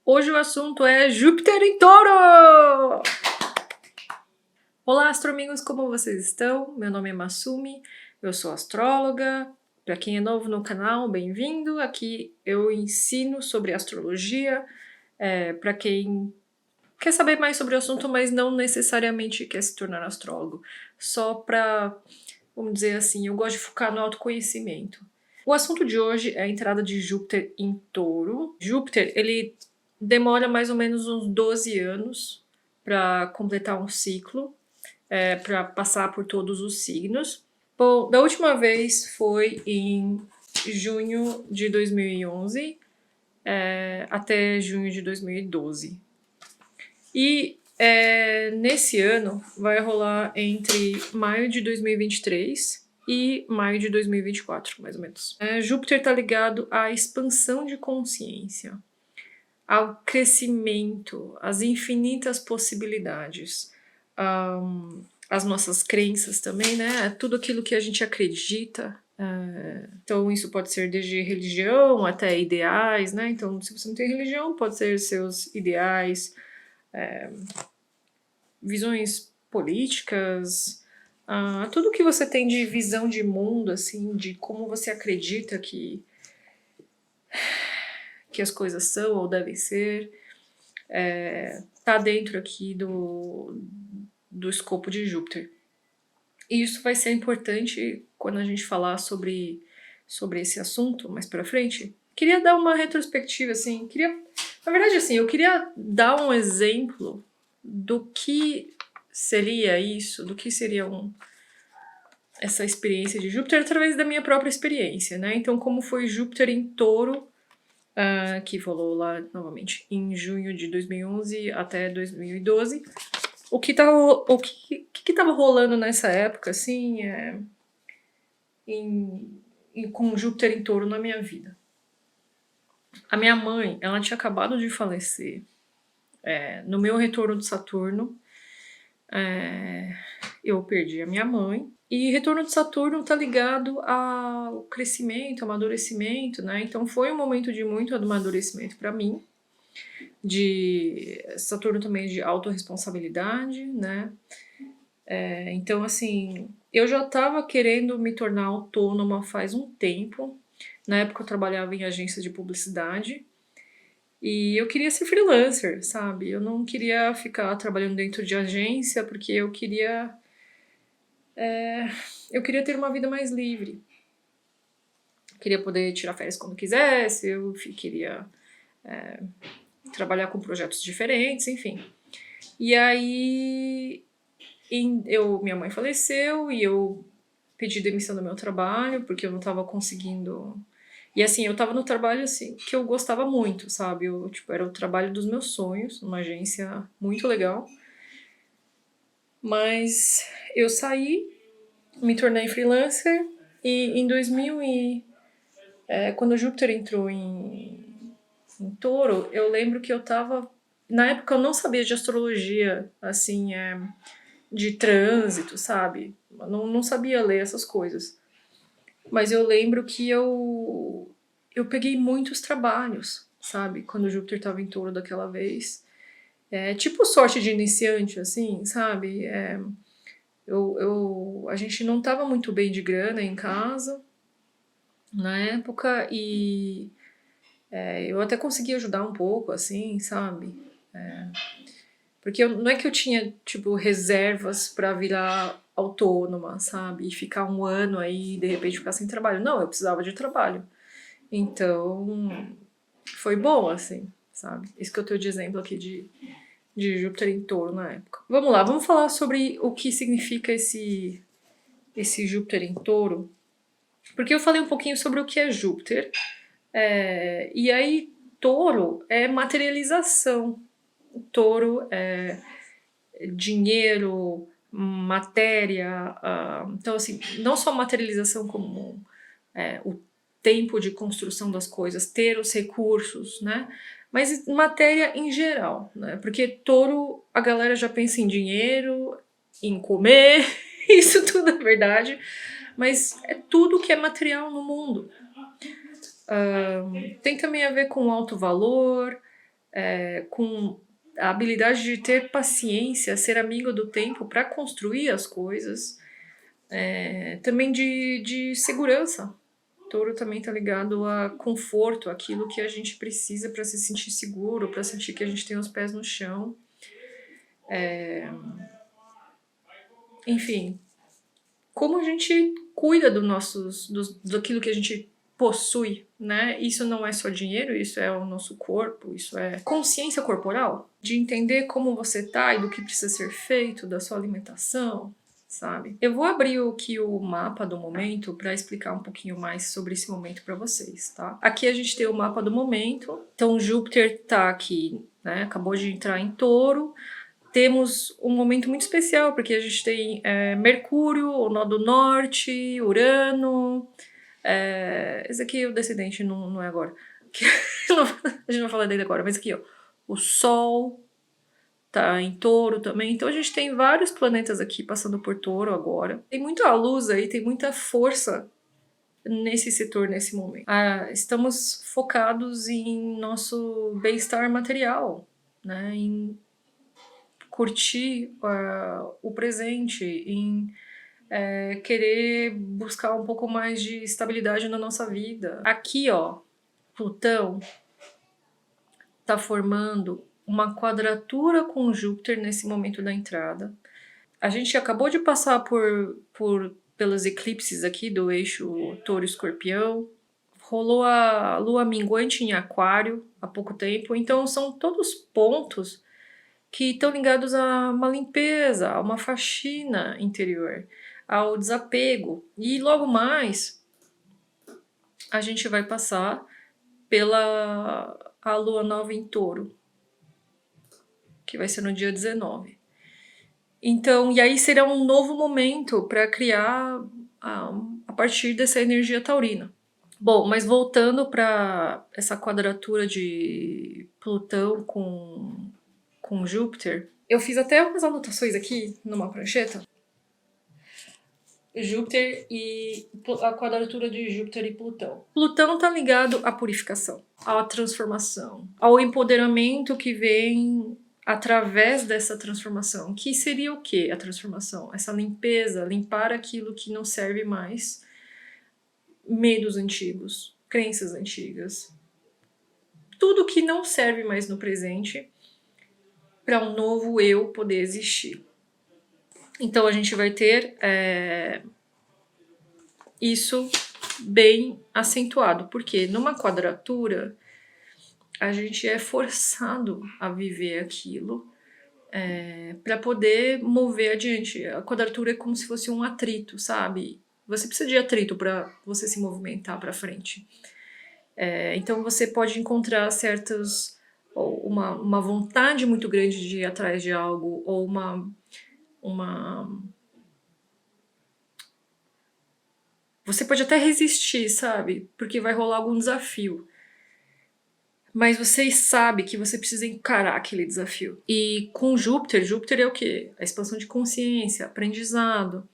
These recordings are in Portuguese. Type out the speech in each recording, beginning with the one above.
Hoje o assunto é Júpiter em Touro! Olá, astroamigos, como vocês estão? Meu nome é Masumi, eu sou astróloga. Para quem é novo no canal, bem-vindo. Aqui eu ensino sobre astrologia, para quem quer saber mais sobre o assunto, mas não necessariamente quer se tornar astrólogo. Só para, vamos dizer assim, eu gosto de focar no autoconhecimento. O assunto de hoje é a entrada de Júpiter em Touro. Júpiter, ele demora mais ou menos uns 12 anos para completar um ciclo, para passar por todos os signos. Bom, da última vez foi em junho de 2011 até junho de 2012. E nesse ano vai rolar entre maio de 2023 e maio de 2024, mais ou menos. Júpiter está ligado à expansão de consciência, ao crescimento, às infinitas possibilidades, as nossas crenças também, né? Tudo aquilo que a gente acredita. Então isso pode ser desde religião até ideais, né? Então se você não tem religião, pode ser seus ideais, visões políticas, tudo que você tem de visão de mundo, assim, de como você acredita que as coisas são ou devem ser, tá dentro aqui do escopo de Júpiter. E isso vai ser importante quando a gente falar sobre esse assunto mais pra frente. Queria dar uma retrospectiva, assim, na verdade, assim, eu queria dar um exemplo do que seria isso, do que seria essa experiência de Júpiter através da minha própria experiência, né? Então, como foi Júpiter em Touro, que rolou lá novamente em junho de 2011 até 2012. O que tava rolando nessa época, assim, com Júpiter em Touro na minha vida? A minha mãe, ela tinha acabado de falecer. No meu retorno de Saturno, eu perdi a minha mãe. E retorno de Saturno tá ligado ao crescimento, amadurecimento, né? Então foi um momento de muito amadurecimento para mim. De Saturno também de autorresponsabilidade, né? Então, assim, eu já estava querendo me tornar autônoma faz um tempo. Na época eu trabalhava em agência de publicidade. E eu queria ser freelancer, sabe? Eu não queria ficar trabalhando dentro de agência, porque eu queria ter uma vida mais livre. Eu queria poder tirar férias quando quisesse, eu queria trabalhar com projetos diferentes, enfim. E aí minha mãe faleceu e eu pedi demissão do meu trabalho, porque eu não estava conseguindo. E assim, eu estava no trabalho assim, que eu gostava muito, sabe? Era o trabalho dos meus sonhos, uma agência muito legal. Mas eu saí, me tornei freelancer e em 2000 quando o Júpiter entrou em Touro, eu lembro que eu tava... Na época eu não sabia de astrologia, assim, de trânsito, sabe? Eu não sabia ler essas coisas. Mas eu lembro que eu peguei muitos trabalhos, sabe? Quando o Júpiter estava em Touro daquela vez. Tipo sorte de iniciante, assim, sabe? A gente não estava muito bem de grana em casa na época e eu até consegui ajudar um pouco, assim, sabe? Porque não é que eu tinha, tipo, reservas para virar autônoma, sabe? E ficar um ano aí e de repente ficar sem trabalho. Não, eu precisava de trabalho. Então, foi bom, assim, sabe? Isso que eu tenho de exemplo aqui de Júpiter em Touro na época. Vamos lá, vamos falar sobre o que significa esse Júpiter em Touro. Porque eu falei um pouquinho sobre o que é Júpiter. E aí, Touro é materialização. Touro é dinheiro, matéria. Então, assim, não só materialização como o tempo de construção das coisas, ter os recursos, né? Mas matéria em geral, né? Porque Touro, a galera já pensa em dinheiro, em comer, isso tudo é verdade, mas é tudo que é material no mundo. Tem também a ver com alto valor, com a habilidade de ter paciência, ser amigo do tempo para construir as coisas, também de segurança. Touro também tá ligado a conforto, aquilo que a gente precisa para se sentir seguro, para sentir que a gente tem os pés no chão. Enfim, como a gente cuida daquilo que a gente possui, né? Isso não é só dinheiro, isso é o nosso corpo, isso é consciência corporal, de entender como você tá e do que precisa ser feito, da sua alimentação, sabe? Eu vou abrir aqui o mapa do momento para explicar um pouquinho mais sobre esse momento para vocês, tá? Aqui a gente tem o mapa do momento, então Júpiter tá aqui, né? Acabou de entrar em Touro. Temos um momento muito especial, porque a gente tem Mercúrio, o nó do norte, Urano. Esse aqui, o descendente, não é agora. A gente não fala dele agora, mas aqui, ó. O Sol tá em Touro também. Então a gente tem vários planetas aqui passando por Touro agora. Tem muita luz aí, tem muita força nesse setor, nesse momento. Estamos focados em nosso bem-estar material, né? Em curtir o presente, em querer buscar um pouco mais de estabilidade na nossa vida. Aqui, ó, Plutão tá formando uma quadratura com Júpiter nesse momento da entrada. A gente acabou de passar pelos eclipses aqui do eixo Touro-Escorpião. Rolou a lua minguante em Aquário há pouco tempo. Então são todos pontos que estão ligados a uma limpeza, a uma faxina interior, ao desapego. E logo mais a gente vai passar pela a lua nova em Touro, que vai ser no dia 19. Então, e aí será um novo momento para criar a partir dessa energia taurina. Bom, mas voltando para essa quadratura de Plutão com Júpiter, eu fiz até umas anotações aqui numa prancheta. Júpiter e a quadratura de Júpiter e Plutão. Plutão tá ligado à purificação, à transformação, ao empoderamento que vem através dessa transformação. Que seria o que a transformação? Essa limpeza, limpar aquilo que não serve mais, medos antigos, crenças antigas, tudo que não serve mais no presente para um novo eu poder existir. Então a gente vai ter isso bem acentuado, porque numa quadratura a gente é forçado a viver aquilo para poder mover adiante. A quadratura é como se fosse um atrito, sabe? Você precisa de atrito para você se movimentar para frente. Então você pode encontrar uma vontade muito grande de ir atrás de algo, ou você pode até resistir, sabe? Porque vai rolar algum desafio. Mas você sabe que você precisa encarar aquele desafio. E com Júpiter é o quê? A expansão de consciência, aprendizado.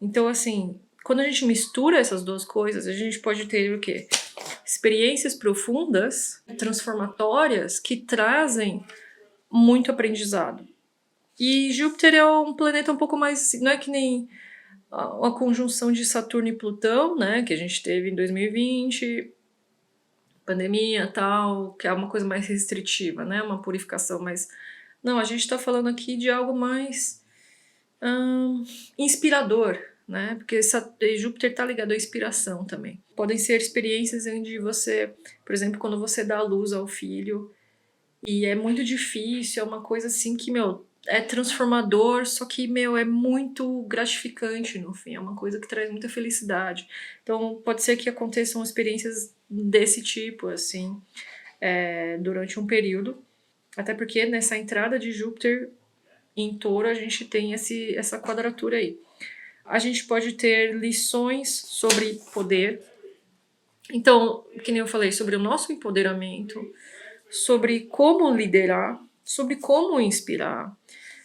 Então, assim, quando a gente mistura essas duas coisas, a gente pode ter o quê? Experiências profundas, transformatórias, que trazem muito aprendizado. E Júpiter é um planeta um pouco mais... Não é que nem a conjunção de Saturno e Plutão, né, que a gente teve em 2020, pandemia e tal, que é uma coisa mais restritiva, né, uma purificação mais... Não, a gente está falando aqui de algo mais inspirador, né, porque Júpiter está ligado à inspiração também. Podem ser experiências onde você, por exemplo, quando você dá luz ao filho, e é muito difícil, é uma coisa assim que, é transformador, só que, é muito gratificante no fim, é uma coisa que traz muita felicidade. Então, pode ser que aconteçam experiências desse tipo, assim, durante um período, até porque nessa entrada de Júpiter em Touro, a gente tem essa quadratura aí. A gente pode ter lições sobre poder. Então, que nem eu falei, sobre o nosso empoderamento, sobre como liderar, sobre como inspirar,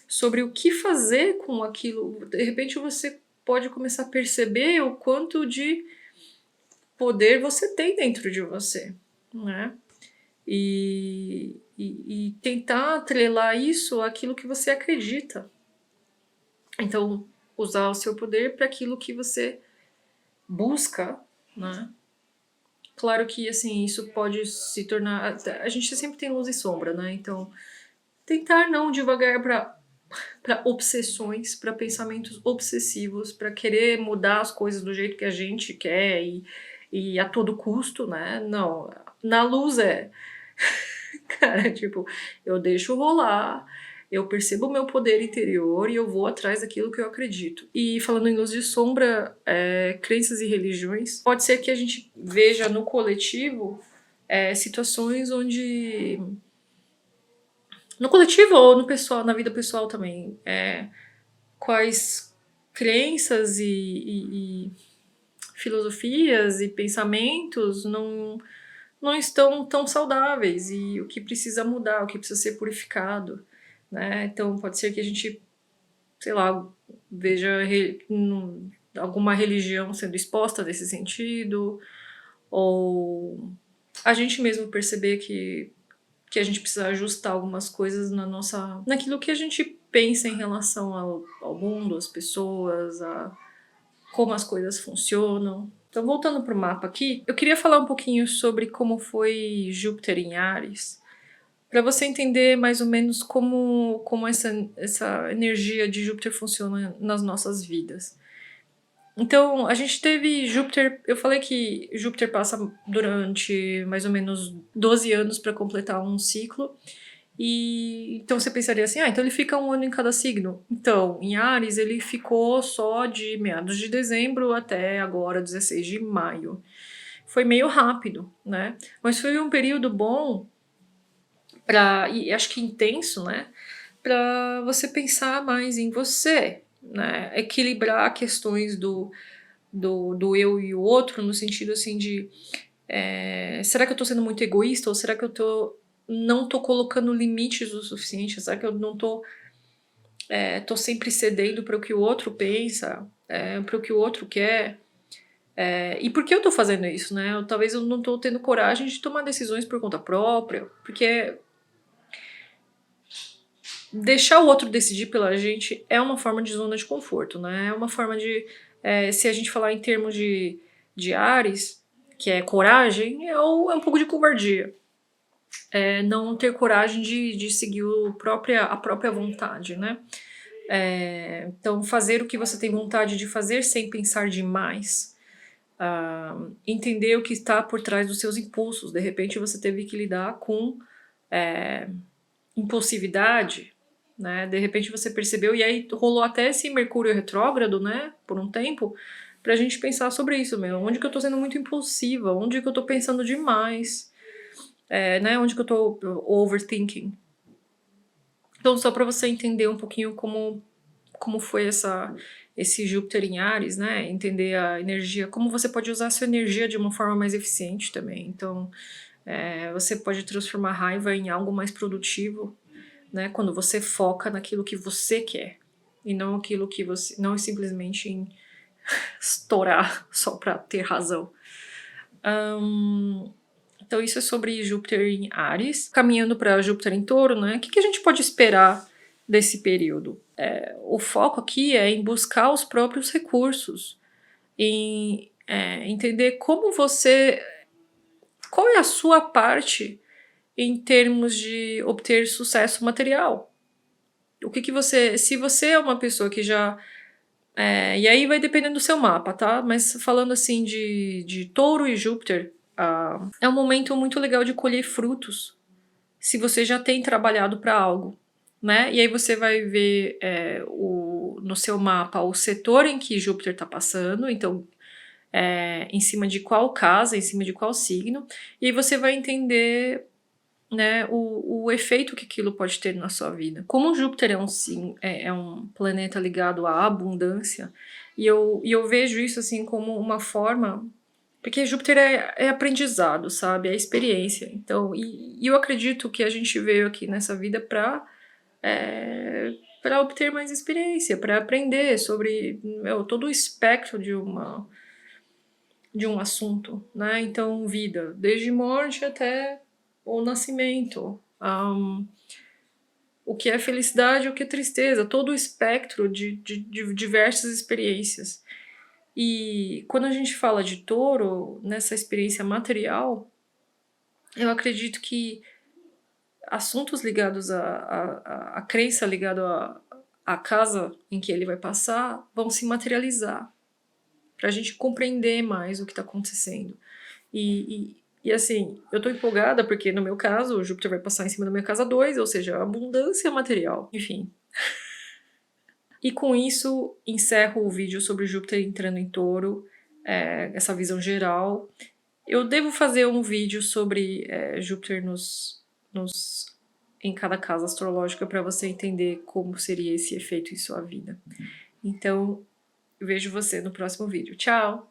sobre o que fazer com aquilo. De repente você pode começar a perceber o quanto de poder você tem dentro de você, né? e tentar atrelar isso àquilo que você acredita. Então, usar o seu poder para aquilo que você busca, né? Claro que, assim, isso pode se tornar... A gente sempre tem luz e sombra, né? Então, tentar não devagar para obsessões, para pensamentos obsessivos, para querer mudar as coisas do jeito que a gente quer e a todo custo, né? Não, na luz cara, tipo, eu deixo rolar, eu percebo o meu poder interior e eu vou atrás daquilo que eu acredito. E falando em luz de sombra, crenças e religiões, pode ser que a gente veja no coletivo situações onde... No coletivo ou no pessoal, na vida pessoal também, quais crenças e filosofias e pensamentos não estão tão saudáveis e o que precisa mudar, o que precisa ser purificado, né? Então pode ser que a gente, sei lá, veja alguma religião sendo exposta nesse sentido, ou a gente mesmo perceber que a gente precisa ajustar algumas coisas naquilo que a gente pensa em relação ao mundo, às pessoas, a como as coisas funcionam. Então, voltando para o mapa aqui, eu queria falar um pouquinho sobre como foi Júpiter em Áries, para você entender mais ou menos como essa energia de Júpiter funciona nas nossas vidas. Então, a gente teve Júpiter... Eu falei que Júpiter passa durante mais ou menos 12 anos para completar um ciclo. E então você pensaria assim, então ele fica um ano em cada signo. Então, em Áries ele ficou só de meados de dezembro até agora, 16 de maio. Foi meio rápido, né? Mas foi um período bom e acho que intenso, né? Para você pensar mais em você, né? Equilibrar questões do eu e o outro, no sentido assim de será que eu tô sendo muito egoísta ou será que eu não tô colocando limites o suficiente? Será que eu não tô sempre cedendo para o que o outro pensa, para o que o outro quer? E por que eu tô fazendo isso, né? Talvez eu não tô tendo coragem de tomar decisões por conta própria, porque deixar o outro decidir pela gente é uma forma de zona de conforto, né? É uma forma de... se a gente falar em termos de Áries, que é coragem, é um pouco de covardia. Não ter coragem de seguir a própria vontade, né? Então, fazer o que você tem vontade de fazer sem pensar demais. Entender o que está por trás dos seus impulsos. De repente você teve que lidar com impulsividade, né? De repente você percebeu, e aí rolou até esse Mercúrio retrógrado, né? Por um tempo, pra gente pensar sobre isso mesmo. Onde que eu tô sendo muito impulsiva? Onde que eu tô pensando demais? Né? Onde que eu tô overthinking? Então, só para você entender um pouquinho como foi esse Júpiter em Áries, né? Entender a energia, como você pode usar a sua energia de uma forma mais eficiente também. Então, você pode transformar a raiva em algo mais produtivo, né? Quando você foca naquilo que você quer e não aquilo que você... Não simplesmente em estourar só para ter razão. Então isso é sobre Júpiter em Áries. Caminhando para Júpiter em Touro, né? O que a gente pode esperar desse período? O foco aqui é em buscar os próprios recursos, em entender como você... Qual é a sua parte em termos de obter sucesso material? O que você... Se você é uma pessoa que já... e aí vai dependendo do seu mapa, tá? Mas falando assim de Touro e Júpiter, é um momento muito legal de colher frutos, se você já tem trabalhado para algo, né? E aí você vai ver no seu mapa o setor em que Júpiter está passando, então em cima de qual casa, em cima de qual signo, e aí você vai entender, né, o efeito que aquilo pode ter na sua vida. Como Júpiter é um planeta ligado à abundância, e eu vejo isso assim como uma forma... Porque Júpiter é aprendizado, sabe? É experiência. Então, e eu acredito que a gente veio aqui nessa vida para obter mais experiência, para aprender sobre todo o espectro de um assunto, né? Então, vida, desde morte até o nascimento, o que é felicidade e o que é tristeza, todo o espectro de diversas experiências. E quando a gente fala de touro, nessa experiência material, eu acredito que assuntos ligados à crença ligado à casa em que ele vai passar vão se materializar, para a gente compreender mais o que está acontecendo. E assim, eu tô empolgada porque no meu caso, o Júpiter vai passar em cima da minha casa 2, ou seja, abundância material, enfim. E com isso, encerro o vídeo sobre Júpiter entrando em touro, essa visão geral. Eu devo fazer um vídeo sobre Júpiter em cada casa astrológica para você entender como seria esse efeito em sua vida. Então, vejo você no próximo vídeo. Tchau!